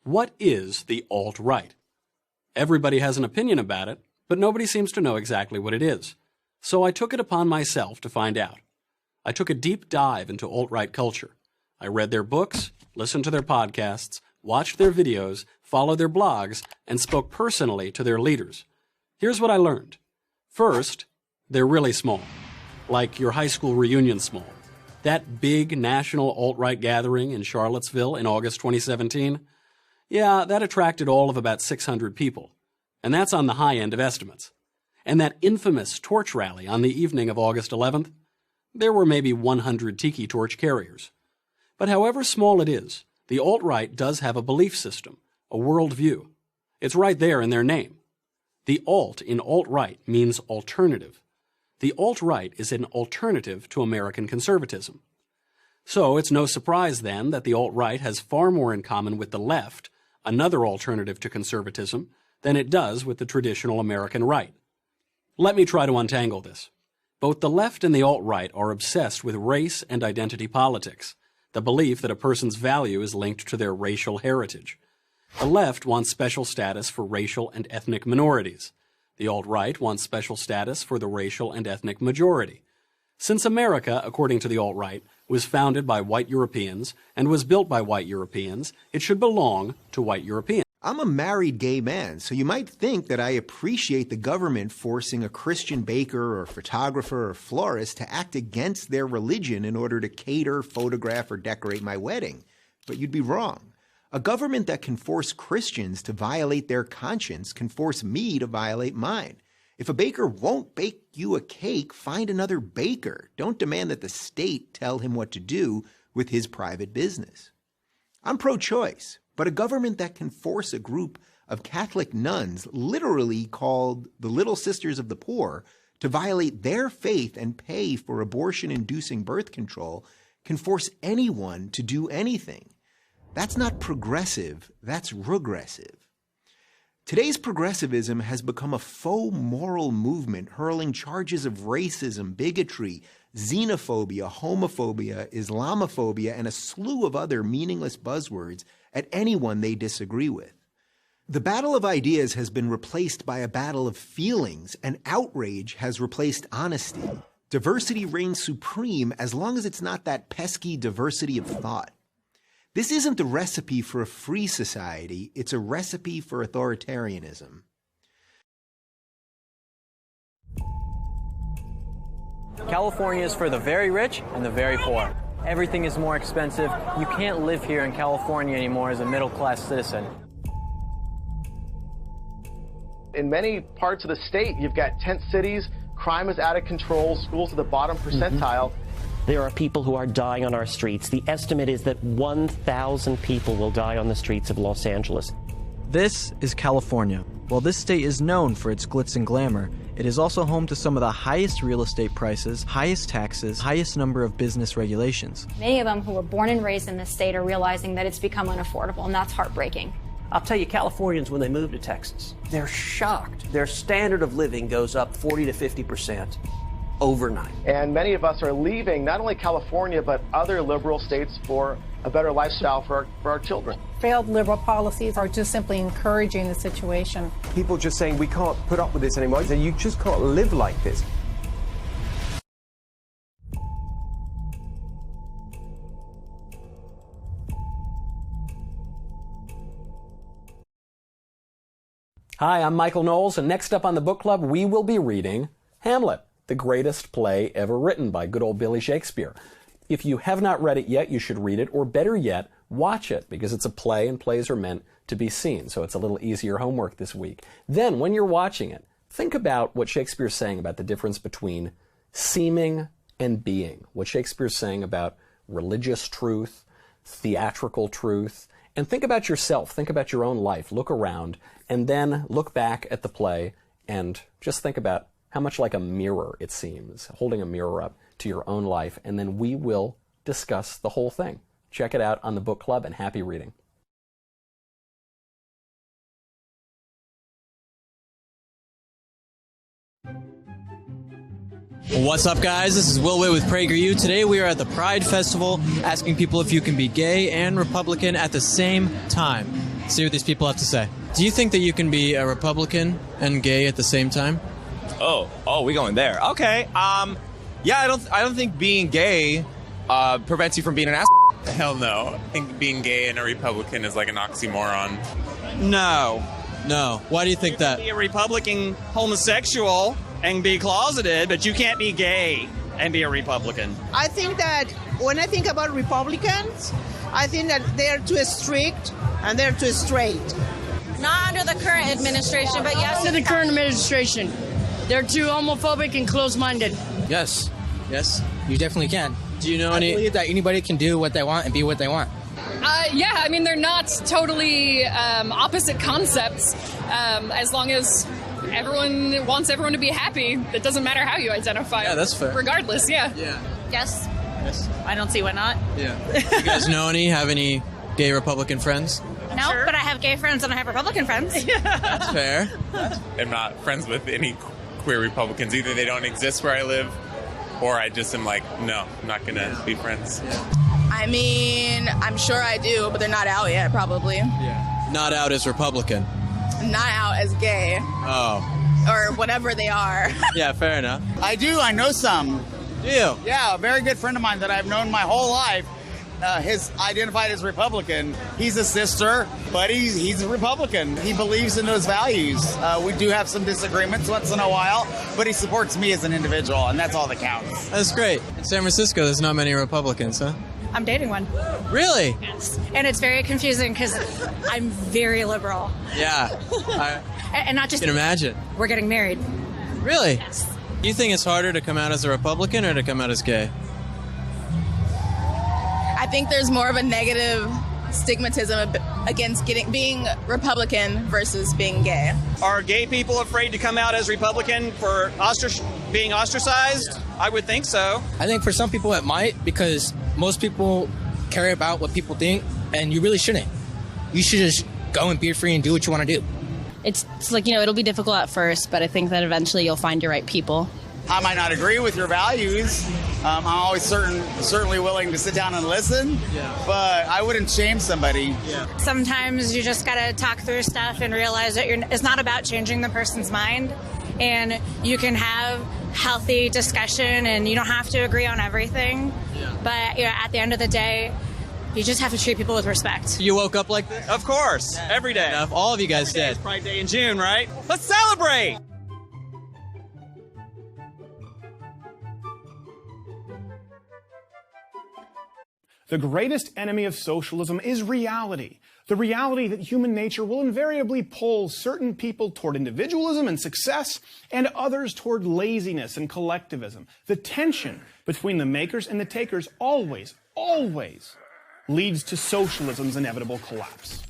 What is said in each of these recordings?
What is the alt-right? Everybody has an opinion about it, but nobody seems to know exactly what it is. So I took it upon myself to find out. I took a deep dive into alt-right culture. I read their books, listened to their podcasts, watched their videos, followed their blogs, and spoke personally to their leaders. Here's what I learned. First, they're really small, like your high school reunion small. That big national alt-right gathering in Charlottesville in August 2017, yeah, that attracted all of about 600 people, and that's on the high end of estimates. And that infamous torch rally on the evening of August 11th, there were maybe 100 tiki torch carriers. But however small it is, the alt-right does have a belief system, a worldview. It's right there in their name. The alt in alt-right means alternative. The alt-right is an alternative to American conservatism. So it's no surprise then that the alt-right has far more in common with the left, another alternative to conservatism, than it does with the traditional American right. Let me try to untangle this. Both the left and the alt-right are obsessed with race and identity politics, the belief that a person's value is linked to their racial heritage. The left wants special status for racial and ethnic minorities. The alt-right wants special status for the racial and ethnic majority. Since America, according to the alt-right, was founded by white Europeans and was built by white Europeans, it should belong to white Europeans. I'm a married gay man, so you might think that I appreciate the government forcing a Christian baker or photographer or florist to act against their religion in order to cater, photograph, or decorate my wedding. But you'd be wrong. A government that can force Christians to violate their conscience can force me to violate mine. If a baker won't bake you a cake, find another baker. Don't demand that the state tell him what to do with his private business. I'm pro-choice, but a government that can force a group of Catholic nuns, literally called the Little Sisters of the Poor, to violate their faith and pay for abortion-inducing birth control can force anyone to do anything. That's not progressive, that's regressive. Today's progressivism has become a faux moral movement hurling charges of racism, bigotry, xenophobia, homophobia, Islamophobia, and a slew of other meaningless buzzwords at anyone they disagree with. The battle of ideas has been replaced by a battle of feelings, and outrage has replaced honesty. Diversity reigns supreme as long as it's not that pesky diversity of thought. This isn't the recipe for a free society, it's a recipe for authoritarianism. California is for the very rich and the very poor. Everything is more expensive. You can't live here in California anymore as a middle-class citizen. In many parts of the state, you've got tent cities, crime is out of control, schools are the bottom percentile. There are people who are dying on our streets. The estimate is that 1,000 people will die on the streets of Los Angeles. This is California. While this state is known for its glitz and glamour, it is also home to some of the highest real estate prices, highest taxes, highest number of business regulations. Many of them who were born and raised in this state are realizing that it's become unaffordable, and that's heartbreaking. I'll tell you, Californians, when they move to Texas, they're shocked. Their standard of living goes up 40 to 50%. Overnight. And many of us are leaving not only California, but other liberal states for a better lifestyle for our children. Failed liberal policies are just simply encouraging the situation. People just saying we can't put up with this anymore. So you just can't live like this. Hi, I'm Michael Knowles, and next up on the book club, we will be reading Hamlet, the greatest play ever written by good old Billy Shakespeare. If you have not read it yet, you should read it, or better yet, watch it, because it's a play and plays are meant to be seen, so it's a little easier homework this week. Then, when you're watching it, think about what Shakespeare's saying about the difference between seeming and being, what Shakespeare's saying about religious truth, theatrical truth, and think about yourself, think about your own life, look around, and then look back at the play and just think about how much like a mirror it seems, holding a mirror up to your own life, and then we will discuss the whole thing. Check it out on the book club, and happy reading. What's up, guys? This is Will Witt with PragerU. Today we are at the Pride Festival asking people if you can be gay and Republican at the same time. see what these people have to say. Do you think that you can be a Republican and gay at the same time? Oh, we going there? Okay. Yeah, I don't think being gay prevents you from being an ass. Hell no. I think being gay and a Republican is like an oxymoron. No. Why do you think that? Be a Republican homosexual and be closeted, but you can't be gay and be a Republican. I think that when I think about Republicans, I think that they're too strict and they're too straight. Not under the current administration, but yes. Under the current administration. They're too homophobic and closed-minded. Yes. You definitely can. Do you know I believe that anybody can do what they want and be what they want. Yeah, I mean, they're not totally opposite concepts. As long as everyone wants everyone to be happy, it doesn't matter how you identify. Yeah, that's fair. Regardless, yeah. Yes. I don't see why not. Yeah. You guys have any gay Republican friends? No, but I have gay friends and I have Republican friends. That's fair. I'm not friends with any queer Republicans. Either they don't exist where I live, or I just am like, no, I'm not going to be friends. I mean, I'm sure I do, but they're not out yet, probably. Yeah. Not out as Republican. Not out as gay. Oh. Or whatever they are. Yeah, fair enough. I do. I know some. Do you? Yeah, a very good friend of mine that I've known my whole life. His identified as Republican. He's a sister, but he's a Republican. He believes in those values. We do have some disagreements once in a while, but he supports me as an individual, and that's all that counts. That's great. In San Francisco, there's not many Republicans, huh? I'm dating one. Really? Yes. And it's very confusing because I'm very liberal. Yeah. And not just... I can imagine. We're getting married. Really? Yes. Do you think it's harder to come out as a Republican or to come out as gay? I think there's more of a negative stigmatism against being Republican versus being gay. Are gay people afraid to come out as Republican for being ostracized? I would think so. I think for some people it might, because most people care about what people think, and you really shouldn't. You should just go and be free and do what you want to do. It's like, it'll be difficult at first, but I think that eventually you'll find your right people. I might not agree with your values. I'm always certainly willing to sit down and listen, but I wouldn't shame somebody. Sometimes you just got to talk through stuff and realize that it's not about changing the person's mind, and you can have healthy discussion and you don't have to agree on everything. But at the end of the day, you just have to treat people with respect. You woke up like this? Of course, every day. Enough. All of you guys did. It's Pride Day in June, right? Let's celebrate! The greatest enemy of socialism is reality. The reality that human nature will invariably pull certain people toward individualism and success, and others toward laziness and collectivism. The tension between the makers and the takers always leads to socialism's inevitable collapse.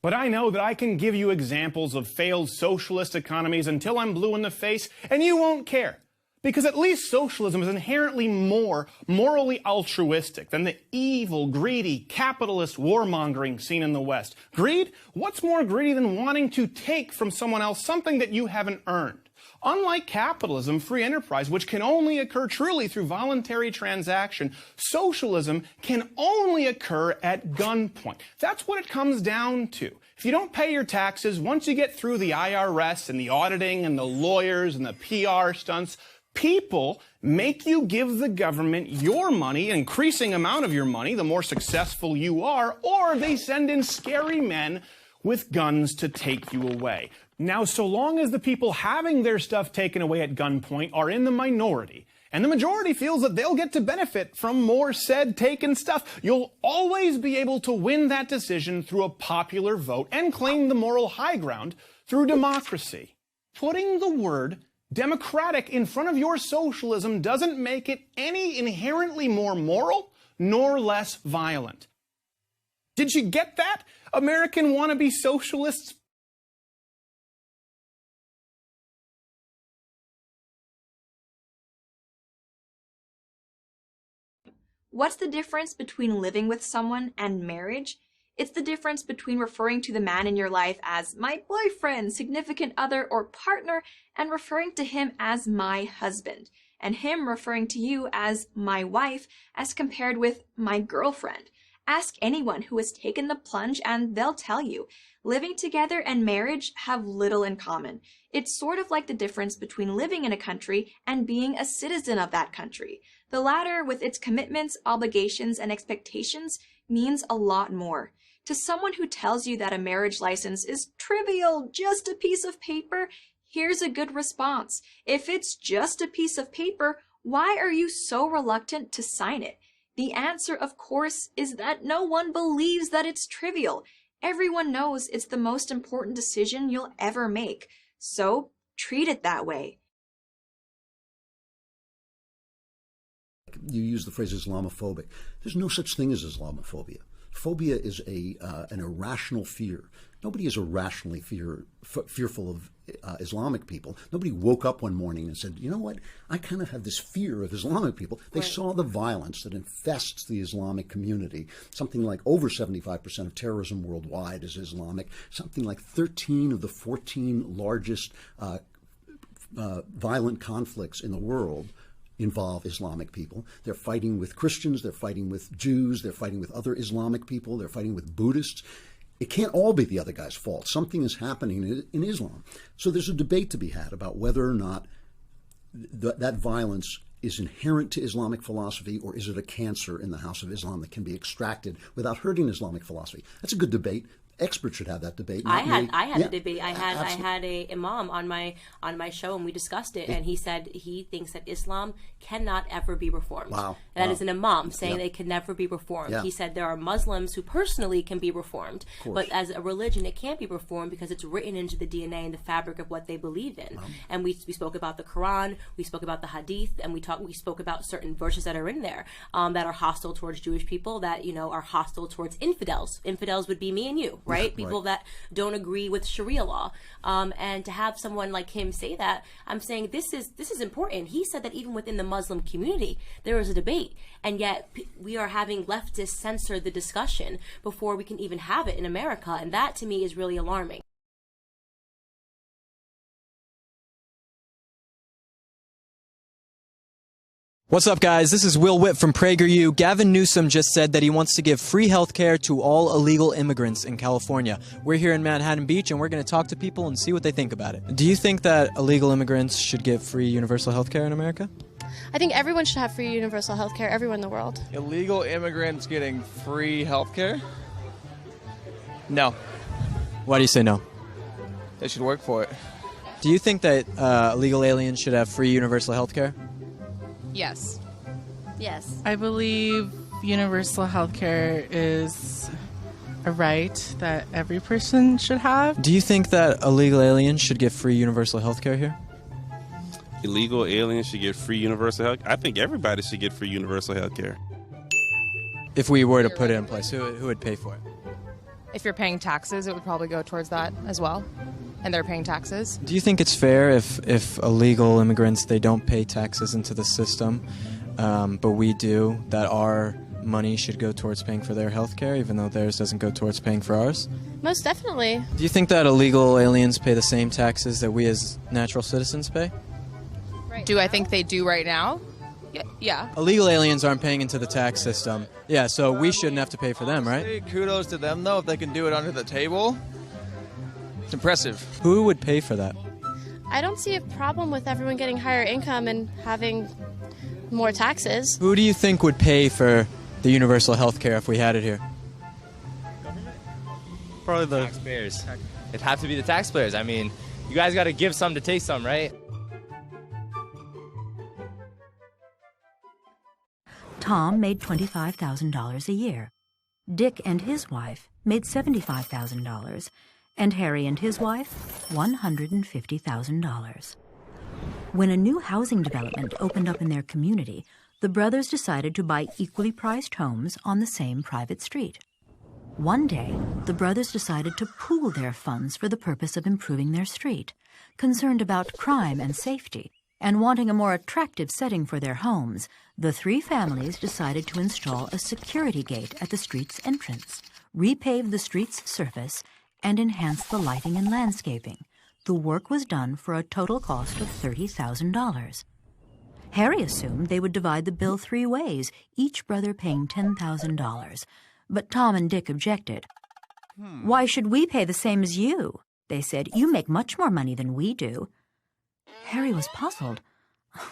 But I know that I can give you examples of failed socialist economies until I'm blue in the face, and you won't care. Because at least socialism is inherently more morally altruistic than the evil, greedy, capitalist warmongering seen in the West. Greed? What's more greedy than wanting to take from someone else something that you haven't earned? Unlike capitalism, free enterprise, which can only occur truly through voluntary transaction, socialism can only occur at gunpoint. That's what it comes down to. If you don't pay your taxes, once you get through the IRS and the auditing and the lawyers and the PR stunts, people make you give the government your money, an increasing amount of your money, the more successful you are, or they send in scary men with guns to take you away. Now, so long as the people having their stuff taken away at gunpoint are in the minority, and the majority feels that they'll get to benefit from more said taken stuff, you'll always be able to win that decision through a popular vote and claim the moral high ground through democracy. Putting the word democratic in front of your socialism doesn't make it any inherently more moral nor less violent. Did you get that, American wannabe socialists? What's the difference between living with someone and marriage? It's the difference between referring to the man in your life as my boyfriend, significant other, or partner, and referring to him as my husband, and him referring to you as my wife, as compared with my girlfriend. Ask anyone who has taken the plunge and they'll tell you, living together and marriage have little in common. It's sort of like the difference between living in a country and being a citizen of that country. The latter, with its commitments, obligations, and expectations, means a lot more. To someone who tells you that a marriage license is trivial, just a piece of paper, here's a good response. If it's just a piece of paper, why are you so reluctant to sign it? The answer, of course, is that no one believes that it's trivial. Everyone knows it's the most important decision you'll ever make. So treat it that way. You use the phrase Islamophobic. There's no such thing as Islamophobia. Phobia is an irrational fear. Nobody is irrationally fearful of Islamic people. Nobody woke up one morning and said, you know what, I kind of have this fear of Islamic people. They saw the violence that infests the Islamic community. Something like over 75% of terrorism worldwide is Islamic. Something like 13 of the 14 largest violent conflicts in the world involve Islamic people. They're fighting with Christians, they're fighting with Jews, they're fighting with other Islamic people, they're fighting with Buddhists. It can't all be the other guy's fault. Something is happening in Islam. So there's a debate to be had about whether or not that violence is inherent to Islamic philosophy, or is it a cancer in the house of Islam that can be extracted without hurting Islamic philosophy? That's a good debate. Experts should have that debate. I had a debate. I had a imam on my show, and we discussed it. And he said he thinks that Islam cannot ever be reformed. Wow. That is an imam saying they can never be reformed. Yeah. He said there are Muslims who personally can be reformed, but as a religion, it can't be reformed because it's written into the DNA and the fabric of what they believe in. And we spoke about the Quran, we spoke about the Hadith, and we spoke about certain verses that are in there that are hostile towards Jewish people, that are hostile towards infidels. Infidels would be me and you. Right? People that don't agree with Sharia law. And to have someone like him say that, I'm saying this is important. He said that even within the Muslim community, there is a debate. And yet we are having leftists censor the discussion before we can even have it in America. And that to me is really alarming. What's up, guys? This is Will Witt from PragerU. Gavin Newsom just said that he wants to give free health care to all illegal immigrants in California. We're here in Manhattan Beach, and we're going to talk to people and see what they think about it. Do you think that illegal immigrants should get free universal health care in America? I think everyone should have free universal health care, everyone in the world. Illegal immigrants getting free health care? No. Why do you say no? They should work for it. Do you think that illegal aliens should have free universal health care? Yes. Yes. I believe universal health care is a right that every person should have. Do you think that illegal aliens should get free universal health care here? Illegal aliens should get free universal health care? I think everybody should get free universal health care. If we were to put it in place, who would pay for it? If you're paying taxes, it would probably go towards that as well. And they're paying taxes. Do you think it's fair if illegal immigrants, they don't pay taxes into the system, but we do, that our money should go towards paying for their health care, even though theirs doesn't go towards paying for ours? Most definitely. Do you think that illegal aliens pay the same taxes that we as natural citizens pay? Do I think they do right now? Yeah. Illegal aliens aren't paying into the tax system. Yeah, so we shouldn't have to pay for them, right? Kudos to them, though, if they can do it under the table. It's impressive. Who would pay for that? I don't see a problem with everyone getting higher income and having more taxes. Who do you think would pay for the universal health care if we had it here? Probably the taxpayers. It'd have to be the taxpayers. I mean, you guys got to give some to take some, right? Tom made $25,000 a year. Dick and his wife made $75,000. And Harry and his wife, $150,000. When a new housing development opened up in their community, the brothers decided to buy equally priced homes on the same private street. One day, the brothers decided to pool their funds for the purpose of improving their street. Concerned about crime and safety, and wanting a more attractive setting for their homes, the three families decided to install a security gate at the street's entrance, repave the street's surface, and enhance the lighting and landscaping. The work was done for a total cost of $30,000. Harry assumed they would divide the bill 3 ways, each brother paying $10,000. But Tom and Dick objected. Why should we pay the same as you? They said. You make much more money than we do. Harry was puzzled.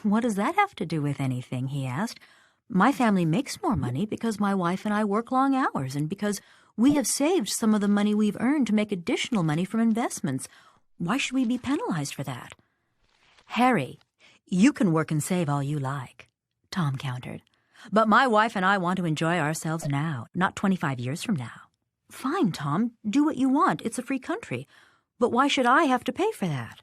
What does that have to do with anything, he asked. My family makes more money because my wife and I work long hours and because we have saved some of the money we've earned to make additional money from investments. Why should we be penalized for that? Harry, you can work and save all you like, Tom countered. But my wife and I want to enjoy ourselves now, not 25 years from now. Fine, Tom, do what you want. It's a free country. But why should I have to pay for that?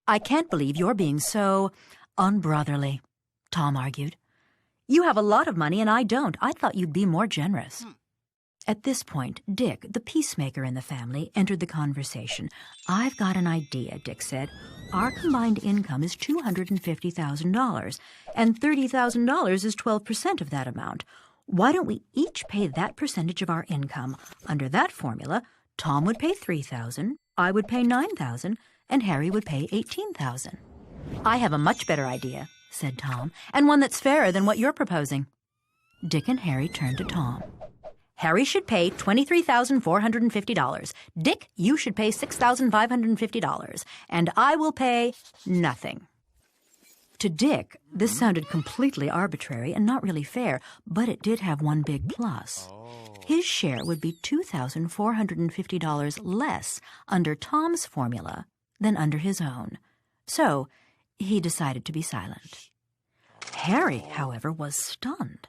I can't believe you're being so unbrotherly, Tom argued. You have a lot of money and I don't. I thought you'd be more generous. At this point, Dick, the peacemaker in the family, entered the conversation. I've got an idea, Dick said. Our combined income is $250,000, and $30,000 is 12% of that amount. Why don't we each pay that percentage of our income? Under that formula, Tom would pay $3,000, I would pay $9,000, and Harry would pay $18,000. I have a much better idea, said Tom, and one that's fairer than what you're proposing. Dick and Harry turned to Tom. Harry should pay $23,450. Dick, you should pay $6,550. And I will pay nothing. To Dick, this sounded completely arbitrary and not really fair, but it did have one big plus. His share would be $2,450 less under Tom's formula than under his own. So he decided to be silent. Harry, however, was stunned.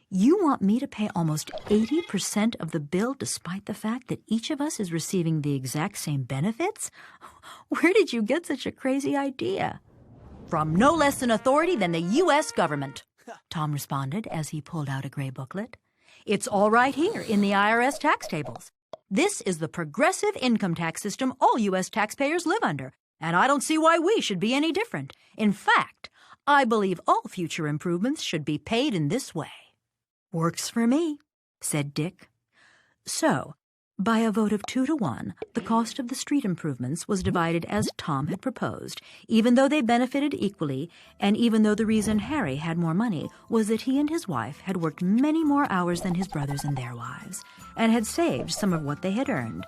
You want me to pay almost 80% of the bill despite the fact that each of us is receiving the exact same benefits? Where did you get such a crazy idea? From no less an authority than the U.S. government, Tom responded as he pulled out a gray booklet. It's all right here in the IRS tax tables. This is the progressive income tax system all U.S. taxpayers live under, and I don't see why we should be any different. In fact, I believe all future improvements should be paid in this way. Works for me, said Dick. So, by a vote of 2-1, the cost of the street improvements was divided as Tom had proposed, even though they benefited equally, and even though the reason Harry had more money was that he and his wife had worked many more hours than his brothers and their wives, and had saved some of what they had earned,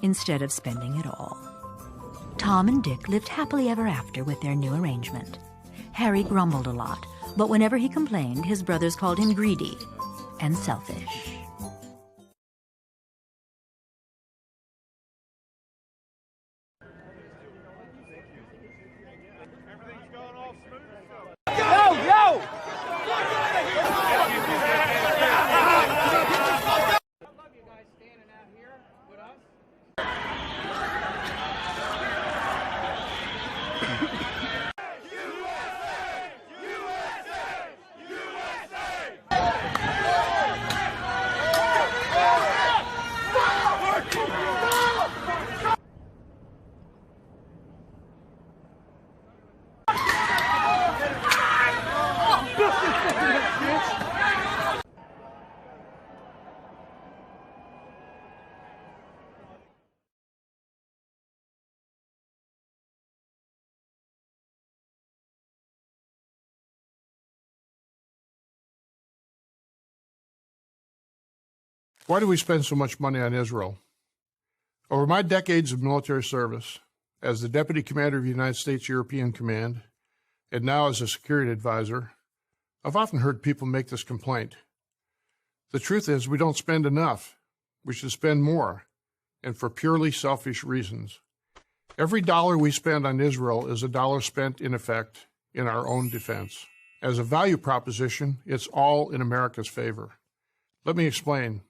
instead of spending it all. Tom and Dick lived happily ever after with their new arrangement. Harry grumbled a lot, but whenever he complained, his brothers called him greedy and selfish. Why do we spend so much money on Israel? Over my decades of military service, as the Deputy Commander of the United States European Command, and now as a security advisor, I've often heard people make this complaint. The truth is, we don't spend enough. We should spend more, and for purely selfish reasons. Every dollar we spend on Israel is a dollar spent, in effect, in our own defense. As a value proposition, it's all in America's favor. Let me explain.